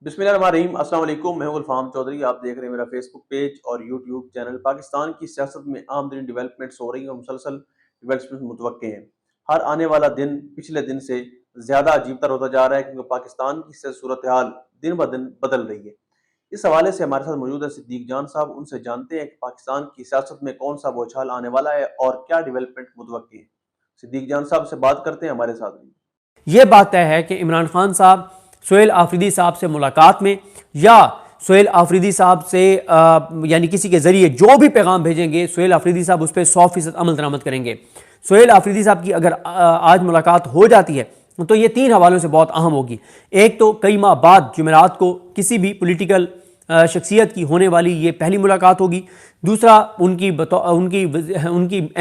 बिस्मिल्लाहिर्रहमानिर्रहीम। अस्सलाम वालेकुम। मैं हूं गुलफाम चौधरी। आप देख रहे हैं मेरा फेसबुक पेज और यूट्यूब चैनल। पाकिस्तान की सियासत में आमतरीन डेवलपमेंट्स हो रही हैं और मुसलसल डेवलपमेंट मुतवक्के हैं। हर आने वाला दिन पिछले दिन से ज़्यादा अजीब तर होता जा रहा है, क्योंकि पाकिस्तान की सूरत हाल दिन ब दिन बदल रही है। इस हवाले से हमारे साथ मौजूद है सिद्दीक जान साहब। उनसे जानते हैं कि पाकिस्तान की सियासत में कौन सा बौछार आने वाला है और क्या डेवलपमेंट मुतवक्के है। सिद्दीक जान साहब से बात करते हैं, हमारे साथ रहिए। ये बात तय है कि इमरान खान साहब सोहेल आफरीदी साहब से मुलाकात में या सोहेल आफरीदी साहब से यानी किसी के जरिए जो भी पैगाम भेजेंगे सोहेल आफरीदी साहब उस पर 100% अमल दरामद करेंगे। सोहेल आफरीदी साहब की अगर आज मुलाकात हो जाती है तो ये तीन हवालों से बहुत अहम होगी। एक तो कई माह बाद जुमेरात को किसी भी पॉलिटिकल शख्सियत की होने वाली ये पहली मुलाकात होगी। दूसरा उनकी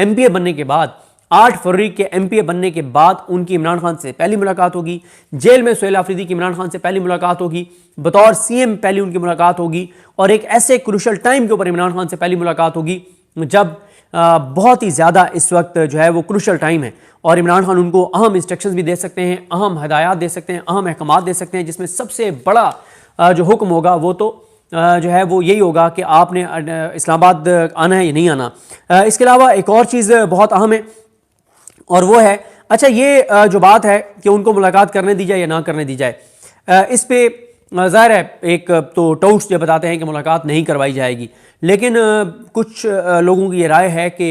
MPA बनने के बाद 8 फरवरी के MPA बनने के बाद उनकी इमरान खान से पहली मुलाकात होगी। जेल में सोहेल आफरीदी की इमरान खान से पहली मुलाकात होगी। बतौर CM पहली उनकी मुलाकात होगी और एक ऐसे क्रूशल टाइम के ऊपर इमरान खान से पहली मुलाकात होगी जब बहुत ही ज़्यादा इस वक्त जो है वो क्रूशल टाइम है और इमरान खान उनको अहम इंस्ट्रक्शंस भी दे सकते हैं, अहम हदायत दे सकते हैं, अहम अहकामात दे सकते हैं, जिसमें सबसे बड़ा जो हुक्म होगा वो तो जो है वो यही होगा कि आपने इस्लामाबाद आना है या नहीं आना। इसके अलावा एक और चीज़ बहुत अहम है और वो है, अच्छा ये जो बात है कि उनको मुलाकात करने दी जाए या ना करने दी जाए, इस पे ज़ाहिर है एक तो टाउट्स जो बताते हैं कि मुलाकात नहीं करवाई जाएगी, लेकिन कुछ लोगों की ये राय है कि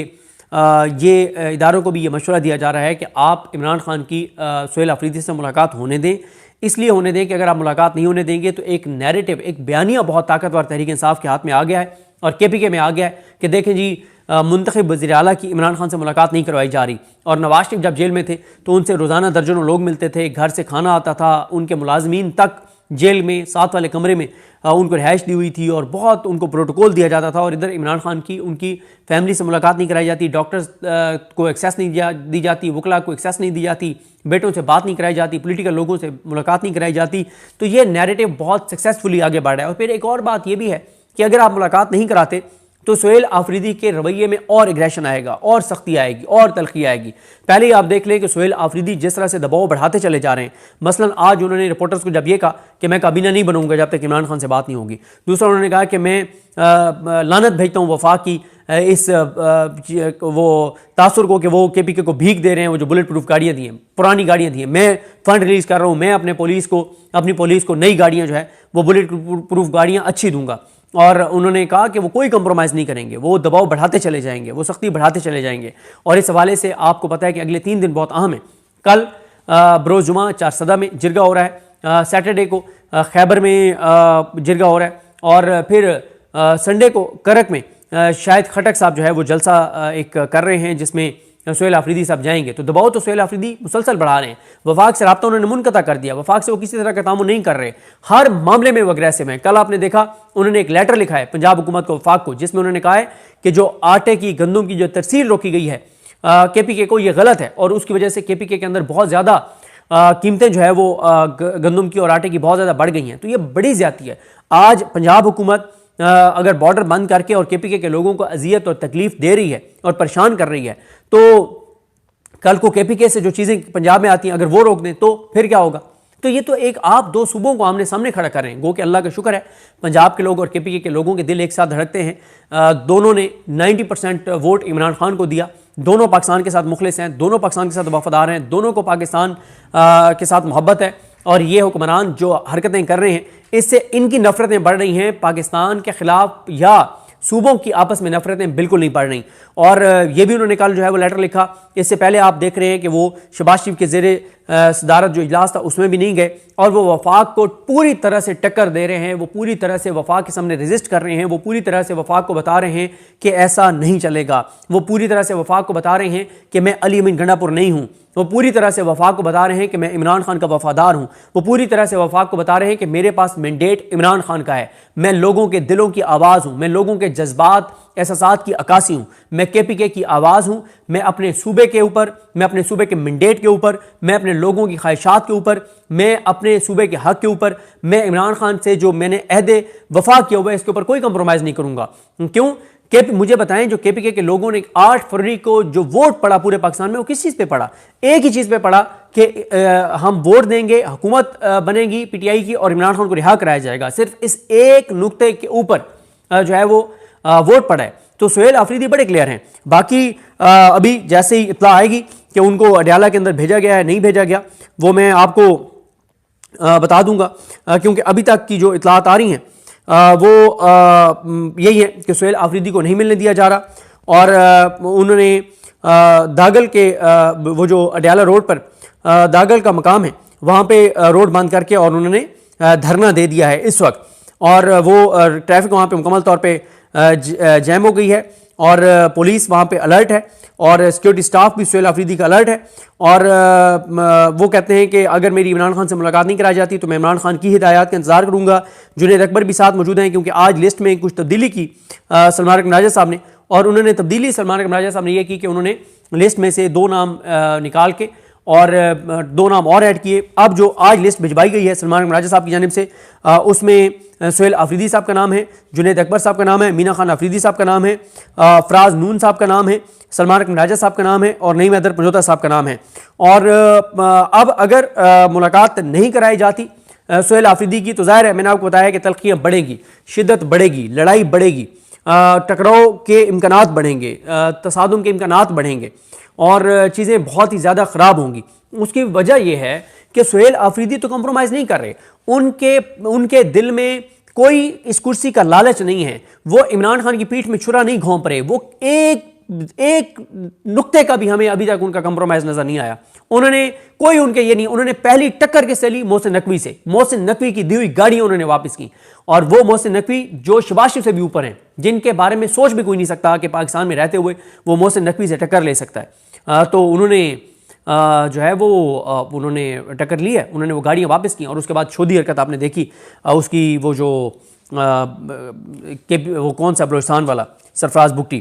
ये इदारों को भी ये मशवरा दिया जा रहा है कि आप इमरान खान की सोहेल आफरीदी से मुलाकात होने दें। इसलिए होने दें कि अगर आप मुलाकात नहीं होने देंगे तो एक नैरेटिव, एक बयानिया बहुत ताकतवर तहरीक इंसाफ के हाथ में आ गया है और KPK में आ गया है कि देखें जी मुंतखब वज़ीर आला की इमरान खान से मुलाकात नहीं करवाई जा रही। और नवाज शरीफ जब जेल में थे तो उनसे रोज़ाना दर्जनों लोग मिलते थे, घर से खाना आता था, उनके मुलाजमीन तक जेल में साथ वाले कमरे में उनको रिहाइश दी हुई थी और बहुत उनको प्रोटोकॉल दिया जाता था। और इधर इमरान खान की उनकी फैमिली से मुलाकात नहीं कराई जाती, डॉक्टर्स को एक्सेस नहीं दी जाती, वकला को एक्सेस नहीं दी जाती, बेटों से बात नहीं कराई जाती, पॉलिटिकल लोगों से मुलाकात नहीं कराई जाती। तो ये नैरेटिव बहुत सक्सेसफुली आगे बढ़ रहा है। और फिर एक और बात ये भी है कि अगर आप मुलाकात नहीं कराते तो सोहेल आफरीदी के रवैये में और एग्रेशन आएगा और सख्ती आएगी और तलखी आएगी। पहले ही आप देख लें कि सोहेल आफरीदी जिस तरह से दबाव बढ़ाते चले जा रहे हैं। मसलन आज उन्होंने रिपोर्टर्स को जब ये कहा कि मैं काबीना नहीं बनूंगा जब तक इमरान खान से बात नहीं होगी। दूसरा उन्होंने कहा कि मैं लानत भेजता हूँ वफाक की इस वो तासुर को कि वो KPK को भीख दे रहे हैं, वो जो बुलेट प्रूफ गाड़ियाँ दी हैं, पुरानी गाड़ियाँ दी हैं, मैं फंड रिलीज़ कर रहा हूँ, मैं अपनी पुलिस को नई गाड़ियाँ जो है वो बुलेट प्रूफ गाड़ियाँ अच्छी दूंगा। और उन्होंने कहा कि वो कोई कंप्रोमाइज़ नहीं करेंगे, वो दबाव बढ़ाते चले जाएंगे, वो सख्ती बढ़ाते चले जाएंगे। और इस हवाले से आपको पता है कि अगले 3 दिन बहुत अहम है। कल बरोज़ जुमा चारसदा में जिरगा हो रहा है, सैटरडे को खैबर में जिरगा हो रहा है और फिर संडे को करक में शायद खटक साहब जो है वो जलसा एक कर रहे हैं जिसमें सोहेल आफरीदी साहब जाएंगे। तो दबाव तो सोहेल आफरीदी मुसलसल बढ़ा रहे हैं। वफाक से रब्ता उन्होंने मुनक़ता कर दिया, वफाक से वो किसी तरह का तामुन नहीं कर रहे, हर मामले में वो अग्रेसिव हैं। कल आपने देखा उन्होंने एक लेटर लिखा है पंजाब हुकूमत को, वफाक को, जिसमें उन्होंने कहा है कि जो आटे की गंदम की जो तरसील रोकी गई है KPK को, ये गलत है और उसकी वजह से KPK के अंदर बहुत ज़्यादा कीमतें जो है वो गंदम की और आटे की बहुत ज़्यादा बढ़ गई हैं। तो ये बड़ी ज़्यादती है। आज पंजाब हुकूमत अगर बॉर्डर बंद करके और KPK के लोगों को अजियत और तकलीफ दे रही है और परेशान कर रही है, तो कल को KPK से जो चीज़ें पंजाब में आती हैं अगर वो रोक दें तो फिर क्या होगा। तो ये तो एक आप दो सूबों को आमने सामने खड़ा कर रहे हैं। गो कि अल्लाह का शुक्र है पंजाब के लोग और KPK के लोगों के दिल एक साथ धड़कते हैं। दोनों ने 90% वोट इमरान खान को दिया, दोनों पाकिस्तान के साथ मुखलिस हैं, दोनों पाकिस्तान के साथ वफादार हैं, दोनों को पाकिस्तान के साथ मोहब्बत है। और ये हुक्मरान जो हरकतें कर रहे हैं इससे इनकी नफरतें बढ़ रही हैं, पाकिस्तान के खिलाफ या सूबों की आपस में नफरतें बिल्कुल नहीं बढ़ रही। और ये भी उन्होंने कल जो है वो लेटर लिखा। इससे पहले आप देख रहे हैं कि वो शहबाज शरीफ के ज़ेरे सदारत जो इजलास था उसमें भी नहीं गए और वो वफाक को पूरी तरह से टक्कर दे रहे हैं, वो पूरी तरह से वफाक के सामने रेजिस्ट कर रहे हैं, वो पूरी तरह से वफाक को बता रहे हैं कि ऐसा नहीं चलेगा, वो पूरी तरह से वफाक को बता रहे हैं कि मैं अली अमीन गंडापुर नहीं हूँ, वो पूरी तरह से वफाक को बता रहे हैं कि मैं इमरान खान का वफादार हूँ, वो पूरी तरह से वफाक को बता रहे हैं कि मेरे पास मैंडेट इमरान खान का है, मैं लोगों के दिलों की आवाज़ हूँ, मैं लोगों के जज्बात एहसासात की अक्कासी हूं। मैं KPK की आवाज़ हूं। मैं अपने सूबे के ऊपर, मैं अपने सूबे के मैंडेट के ऊपर, मैं अपने लोगों की ख्वाहिशात के ऊपर, मैं अपने सूबे के हक के ऊपर, मैं इमरान खान से जो मैंने अहद वफा किया हुआ है इसके ऊपर कोई कंप्रोमाइज़ नहीं करूंगा। क्यों? मुझे बताएं, जो KPK के लोगों ने 8 फरवरी को जो वोट पड़ा पूरे पाकिस्तान में, वो किस चीज़ पे पड़ा? एक ही चीज़ पे पड़ा कि हम वोट देंगे, हुकूमत बनेगी PTI की और इमरान खान को रिहा कराया जाएगा। सिर्फ इस एक नुक्ते के ऊपर जो है वो वोट पड़ा है। तो सुहेल आफरीदी बड़े क्लियर हैं। बाकी अभी जैसे ही इत्तला आएगी कि उनको अडयाला के अंदर भेजा गया है, नहीं भेजा गया, वो मैं आपको बता दूंगा, क्योंकि अभी तक की जो इत्तलात आ रही हैं वो यही है कि सुहेल आफरीदी को नहीं मिलने दिया जा रहा। और उन्होंने दागल के वो जो अडयाला रोड पर दागल का मकाम है वहाँ पे रोड बंद करके और उन्होंने धरना दे दिया है इस वक्त। और वो ट्रैफिक वहाँ पे मुकम्मल तौर पे जैम हो गई है और पुलिस वहाँ पे अलर्ट है और सिक्योरिटी स्टाफ भी सुहेल आफरीदी का अलर्ट है। और वो कहते हैं कि अगर मेरी इमरान खान से मुलाकात नहीं कराई जाती तो मैं इमरान खान की हिदायत का इंतजार करूंगा। जुनैद अकबर भी साथ मौजूद हैं, क्योंकि आज लिस्ट में कुछ तब्दीली की सलमान अकबर मिर्जा साहब ने, और उन्होंने तब्दीली सलमान अकबर मिर्जा साहब ने यह की कि उन्होंने लिस्ट में से 2 नाम निकाल के और 2 नाम और ऐड किए। अब जो आज लिस्ट भिजवाई गई है सलमान अकबर मिर्जा साहब की जानिब से, उसमें सुहेल आफरीदी साहब का नाम है, जुनैद अकबर साहब का नाम है, मीना खान आफरीदी साहब का नाम है, फराज नून साहब का नाम है, सलमान अकबर मिर्जा साहब का नाम है और नईम हैदर पंजोता साहब का नाम है। और अब अगर मुलाकात नहीं कराई जाती सुहेल आफरीदी की, तो जाहिर है मैंने आपको बताया कि तल्खियाँ बढ़ेगी, शिद्दत बढ़ेगी, लड़ाई बढ़ेगी, टकराव के इम्कानात बढ़ेंगे, तसादुम के इम्कानात बढ़ेंगे और चीज़ें बहुत ही ज़्यादा ख़राब होंगी। उसकी वजह यह है कि सुहेल आफरीदी तो कंप्रोमाइज़ नहीं कर रहे, उनके दिल में कोई इस कुर्सी का लालच नहीं है। वो इमरान खान की पीठ में छुरा नहीं घोंप रहे। वो एक नुक्ते का भी हमें अभी तक उनका कंप्रोमाइज़ नज़र नहीं आया। उन्होंने कोई उनके ये नहीं, उन्होंने पहली टक्कर किससे ली? मोहसिन नकवी से। मोहसिन नकवी की दी हुई गाड़ियाँ उन्होंने वापस की, और वो मोहसिन नकवी जो शहबाज शरीफ से भी ऊपर हैं, जिनके बारे में सोच भी कोई नहीं सकता कि पाकिस्तान में रहते हुए वो मोहसिन नकवी से टक्कर ले सकता है। तो उन्होंने जो है वो उन्होंने टक्कर ली है, उन्होंने वो गाड़ियाँ वापस की और उसके बाद छोदी हरकत आपने देखी उसकी, वो जो वो कौन सा बलोचिस्तान वाला सरफराज बुगटी।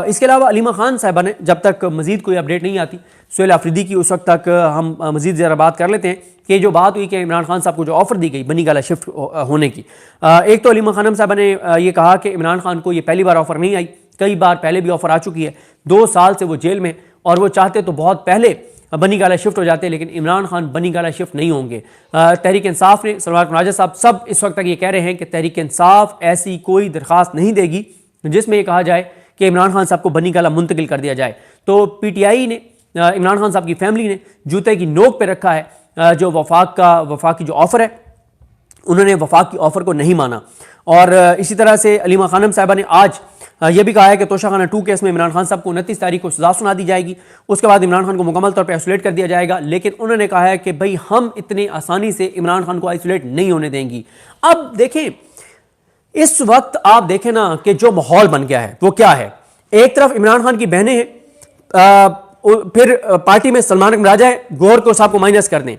इसके अलावा अलीमा खान साहिबा ने, जब तक मज़ीद कोई अपडेट नहीं आती सुहेल आफरीदी की, उस वक्त तक हम मज़ीद ज़रा बात कर लेते हैं कि जो बात हुई कि इमरान खान साहब को जो ऑफ़र दी गई बनी गाला शिफ्ट होने की। एक तो अलीमा खानम साहबा ने ये कहा कि इमरान खान को ये पहली बार ऑफ़र नहीं आई, कई बार पहले भी ऑफ़र आ चुकी है। 2 साल से वो जेल में, और वो चाहते तो बहुत पहले बनी गाला शिफ्ट हो जाते, लेकिन इमरान खान बनी गाला शिफ्ट नहीं होंगे। तहरीक इंसाफ ने, सलमान राजा साहब सब इस वक्त तक ये कह रहे हैं कि तहरीक इंसाफ ऐसी कोई दरख्वास्त नहीं देगी जिसमें ये कहा जाए कि इमरान खान साहब को बनी गाला मुंतकिल कर दिया जाए। तो PTI ने, इमरान खान साहब की फैमिली ने जूते की नोक पे रखा है जो वफाक की जो ऑफ़र है, उन्होंने वफाक की ऑफ़र को नहीं माना। और इसी तरह से अलीमा खानम साहिबा ने आज यह भी कहा है कि तोशाखाना 2 केस में इमरान खान साहब को 29 तारीख को सजा सुना दी जाएगी, उसके बाद इमरान खान को मुकम्मल तौर पर आइसोलेट कर दिया जाएगा। लेकिन उन्होंने कहा है कि भाई हम इतने आसानी से इमरान खान को आइसोलेट नहीं होने देंगी। अब देखें, इस वक्त आप देखें ना कि जो माहौल बन गया है वो क्या है। एक तरफ इमरान खान की बहनें हैं, फिर पार्टी में सलमान अकबर मिर्जा है, गौर को साहब को माइनस कर दें।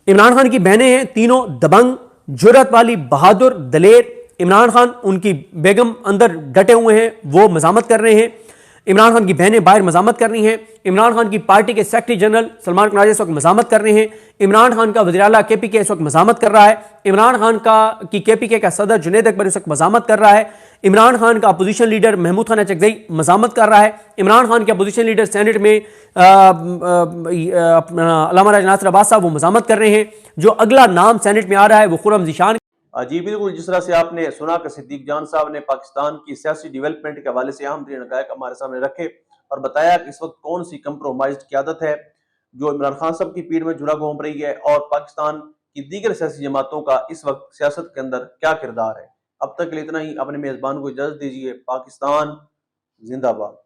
इमरान खान की बहनें हैं तीनों दबंग, जुर्रत वाली, बहादुर, दलेर। इमरान खान, उनकी बेगम अंदर डटे हुए हैं, वो मजामत कर रहे हैं। इमरान खान की बहनें बाहर मजामत कर रही हैं। इमरान खान की पार्टी के सेक्रेटरी जनरल सलमान अकबर इस वक्त मजामत कर रहे हैं। इमरान खान का वज़ीर आला KPK इस वक्त मजामत कर रहा है। इमरान खान की KPK का सदर जुनैद अकबर इस वक्त मजामत कर रहा है। इमरान खान का अपोजिशन लीडर महमूद खान चकजई मजामत कर रहा है। इमरान खान के अपोजिशन लीडर सेनेट में अल्लामा राज नासिर अब्बास साहब वो मजामत कर रहे हैं। जो अगला नाम सेनेट में आ रहा है वो खुर्रम ज़ीशान। जी बिल्कुल, जिस तरह से आपने सुना कि सिद्दीक जान साहब ने पाकिस्तान की सियासी डेवलपमेंट के हवाले से अहम तरीन हक़ाइक़ हमारे सामने रखे और बताया कि इस वक्त कौन सी कंप्रोमाइज्ड क़यादत है जो इमरान खान साहब की पीठ में झूला घोंप रही है और पाकिस्तान की दीगर सियासी जमातों का इस वक्त सियासत के अंदर क्या किरदार है। अब तक के लिए इतना ही। अपने मेज़बान को इजाज़त दीजिए। पाकिस्तान जिंदाबाद।